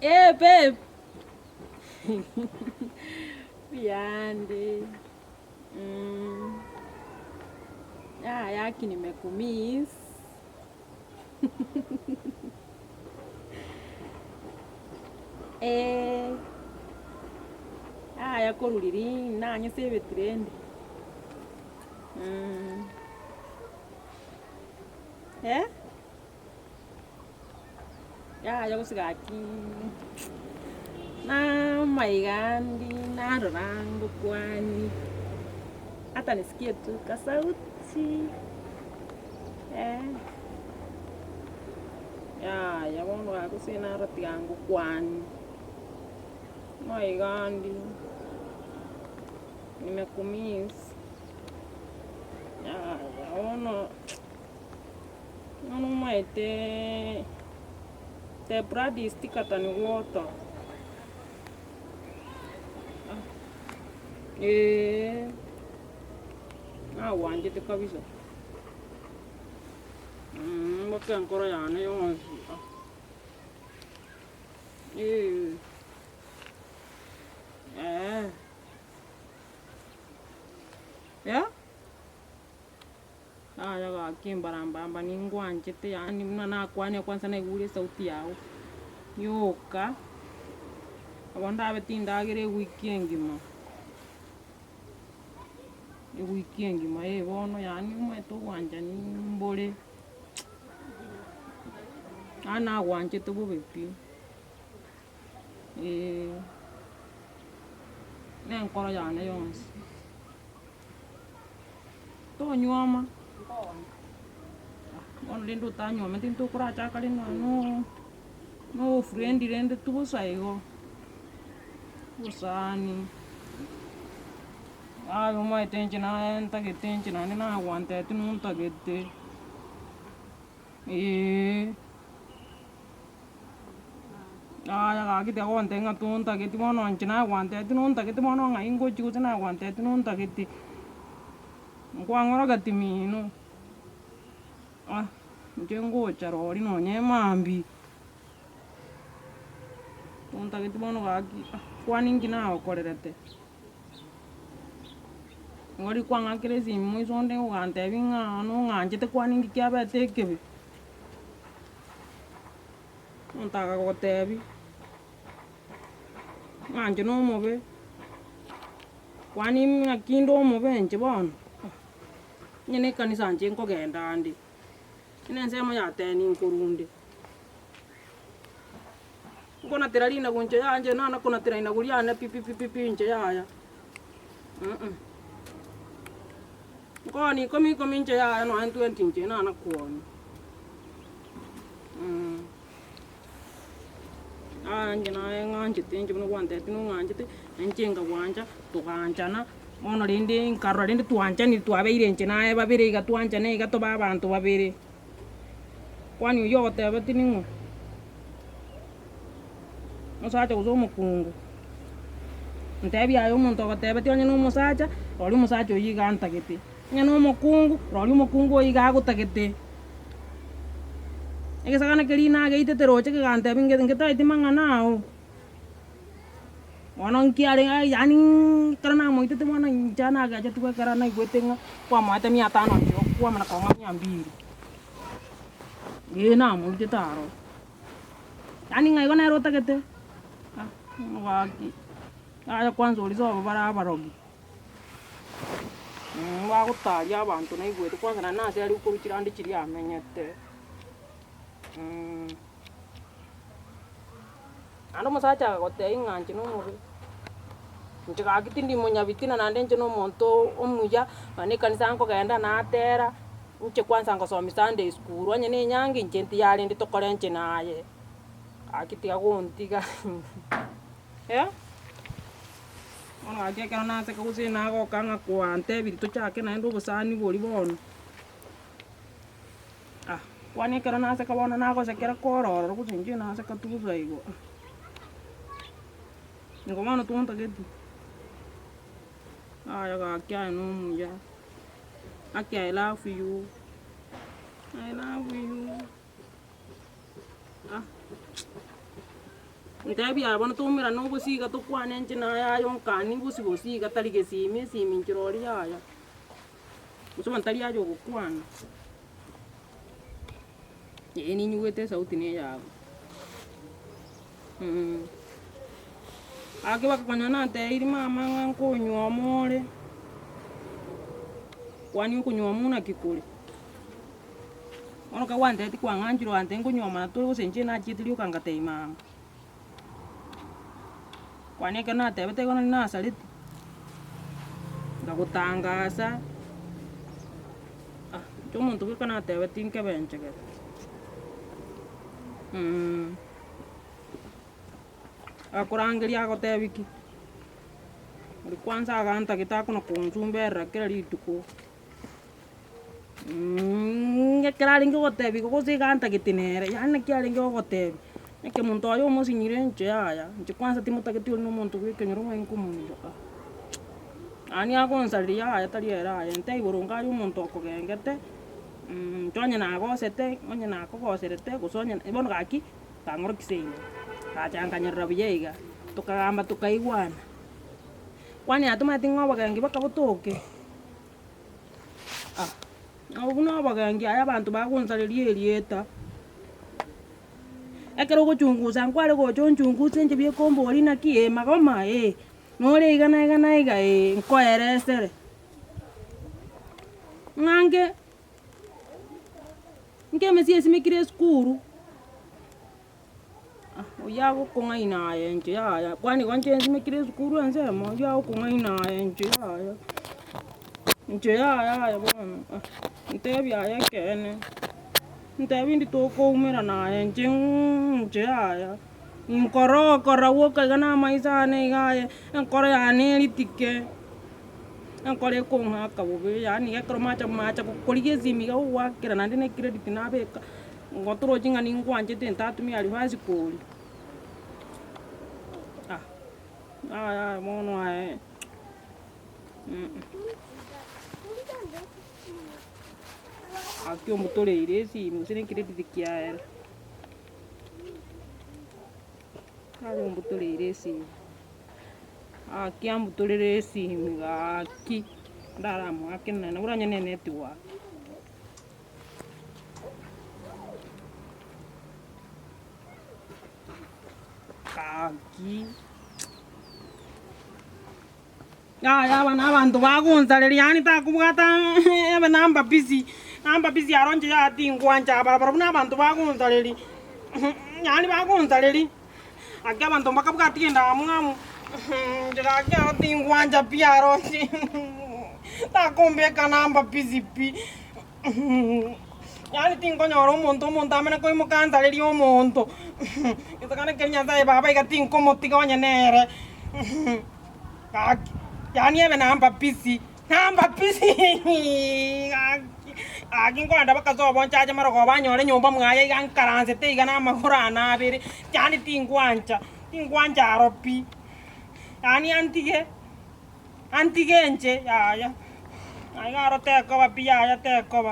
babe. Viande. Yaki nimekumiss. Yako luliri nanye save trend. Yako sigaki. Na maigandi na rango kwani. Hata nisikie tu kasauti. Yabono wako sina rati yangu kwani. Maigandi. Nimekumiss. Yabono. Nono maite. Te bradi stikata ni water. Wanjete kabisa. Bakka ancora yana yo. Ya? Yaga kimbarambamba ningwanjete yani mna kwani kwanza na igule sauti yao. Yoka. Abanda betindagire weekend ngima. Weekend ngima bono yani umeto wanja ni mbole. Ana wanje to bobepi. Ancora yana yons. To nyoma. On lindo tanyo metinto kura chakali no friend rende tu saigo. Usani. Uma tenchina enta che tenchina ni na aguante tu non tagette. Yaga kiti aguante nga tu non tagette mono anchina aguante tu non tagette mono nga ingo chiku na aguante tu non tagette. Ngwangora gatimino. Njengo charori no nyemambi. Tu tagette mono gaki. Kwani ngina okorerete. Ngori kwanga krezi muisonde ugante binga no nganjete kwani ngikiaba tekebe. Ontaka gotebi. Nganje no mobe. Kwani ngakindo mobe nje bono. Nyene kanisa nje nkogenda andi. Ine nsema yateni nkurunde. Ngona teralina gunje yanje nana kona teralina guliana pipi nje yaya. Koni komi nje yaya no antu nje nana kuoni. Anje na nganje tenje no wante tinu nganje te njenga wanja tukanjana ono linde nkarwa linde tuanja ni tuabeire nje nae babire ga tuanja ne ga to babantu babire. Kwani yote abatiningo. Musacha uzo mukungu. Ntebi ayo muntu agatebati onye no musacha, oli musacha oyiga antagete. Nye no mukungu, oli mukungu oyiga agutagete. Egesagana kelina geite teroche ke gante binge ngeta itimanga nao. Wana nkiare yani karana moite te mwana njana ga jatu ka karana igwetenga kwa mata 500 ndio kwa mana kwa 200. Yena multi taro. Yani ngai gona rota kete. Waki. Aya kwanza ulizo barabarogi. Bagutaria abantu na igwete kwanza na nase ari ukurukira ndi kiri amenyete. Ando musacha gote inganje no mubi. Njiga gitindi munya bitina nande nje no monto omuya bane kanisa nko gaenda na atera. Nche kwanza ngosoma Sunday school wanye ne nyangi njenti yali ndi tokore nche naye. Akitiga gontiga. Ona akia kana na se kuzi na go kanga kwante birito chake na ndo busani boli bono. Kwani kana na se kabona na go se kera kororo kuzinje na se katuza igo. Ngomano tu onta geti. Yaga akia no muya. Akia I love you. I love you. Ntebi abona tumira no gusiga tukwane nje na yayo nkani gusiga tari gesimi simi njirori yaya. Usoma ntari yayo gukwana. Ni nyugete sauti ne yabo. Ake bakakanyana te iri mama nkunywa more. Kwani ukunywa muna kikuri. Ono ka wande ti kwa nganjiro ante nkunywa mana tuli gusenje na chitili ukangate mama. Kwani kana te bete kono na saliti. Ndagutangasa. Tumuntu kana te bete nke benche ke. Akurangeria agote wiki. Uri kwanza aganta kitako no kunzumbera kera lituko. Ngekera lingi gote wiki ko siganta kitinere. Yani kya lingi gote. Eke muntu ayo musinyire nche yaya. Nche kwanza timutaketi no muntu wiki nyoro nkumunjo. Ani agonsalia yaya tari era ente iburunga yo muntu okogengete. Tonye na agosete, onye na akogoserete gusonye ibono gaki tangoro kisenye. Kachanganyira biyega tukagamba tukaigwana. Kwani atumati ngobagangi bakabutoke. Obuno abagangi aya bantu bagunsaliriye elieta. Ekero gochunguza nkwale gochonchunguza nje byekombo oli na kie magoma nole igana nkoeresere. Ngange Nkemesi esimikire skuru. Oyago konga inaye nje yaya. Kwani konje esimikire skuru ensemo oyago konga inaye nje yaya. Nje yaya bona. Ntebi yaya kene. Ntebi ndi toko umera naye nje yaya. Nkoro woka gana maisane igaye. Nkoro yane litike. Nkore konga kabobe yani ekro macha kukolige zimiga uwakira nandi ne credit nabeka. Ngotoro jinga ningwanje tentatu mi ali hasi koli. Mono ae. Akio mutole iresi musene credit kiaera. Akio mutole iresi. Akia mutole iresi ngaki. Ndaramu akina na uranya nene tiwa. Kaki. Bana abantu bagunsalira yani takubwata ebe namba busy aronje ya tingwanja barabara buna abantu bagunsalira yani bagunsalira akya abantu bakabwati enda mwamu ndira kya tingwanja pia aronje takumbeka namba busy pi yani tingonyoro umuntu amene ko imukansalira umuntu itakane kenya sai baba igatinko motigonya nere yani ebe namba busy akinkwanda bakazobo nchaje maroko banyore nyumba mwaye igankaranse te igana amahurana abiri yani tingwanja aropi yani antige nje yaya ayaro teko bapi yaya teko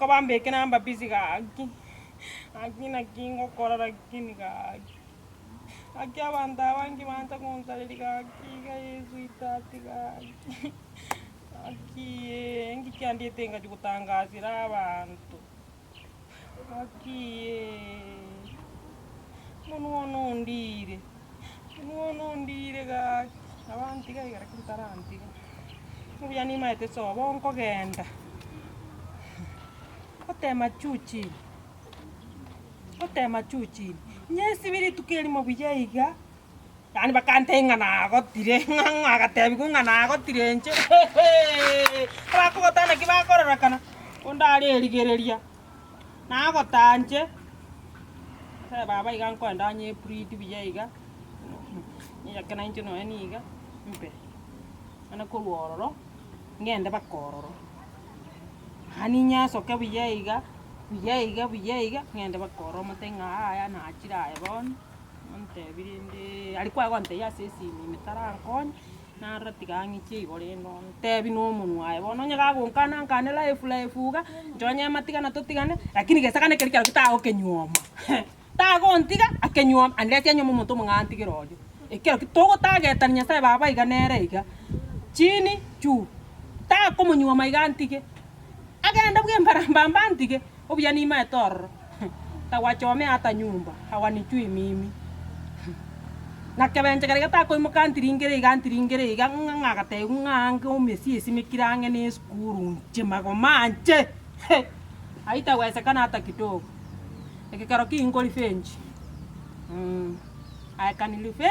ba mbeke namba busy akina kingo korara kini Aki abantu abangi banza kunsalira akiga Yesu itatiga akiye ngikyandite nga gutangazira abantu akiye muno ndire ga abantu ga kintaranti uya ni maite so bonko genda otema chuchi nyesi biri tukeli mo biyaiga yani bakantenga na gotire ngagatebi kunga na gotire nje bako gotana kibakorora kana ondari erigereria na gotanje baba iganko ndanye priti biyaiga ya kana nje no eniga mpe ana kolwororo ngende bakororo haninya soka biyaiga ngende bakoro matenga aya na achira ebon monte birinde alikuwa gonte ya sesi ni metaranko na ratigangi chi goreno tebi no munwa ebon onyaga gonkana kanela efuga njonya matigana totigane lakini gesakane kerikira kutago kenyoma tago ntiga akenywa andete anyo mumuntu mungantige rojo ekero kitogo tagetania sai baba iga nere iga chini chu ta komunywa maigantige agenda bwe mbarambamba ntige obya ni maetor tawachome hata nyumba hawanichui mimi na kebenje kare gata ko imukantiringere iga ngagate ngange umesi esimikirange ne skuru chimago manche haitawezekana hata kidogo ekikaro kiingoli fenji I can live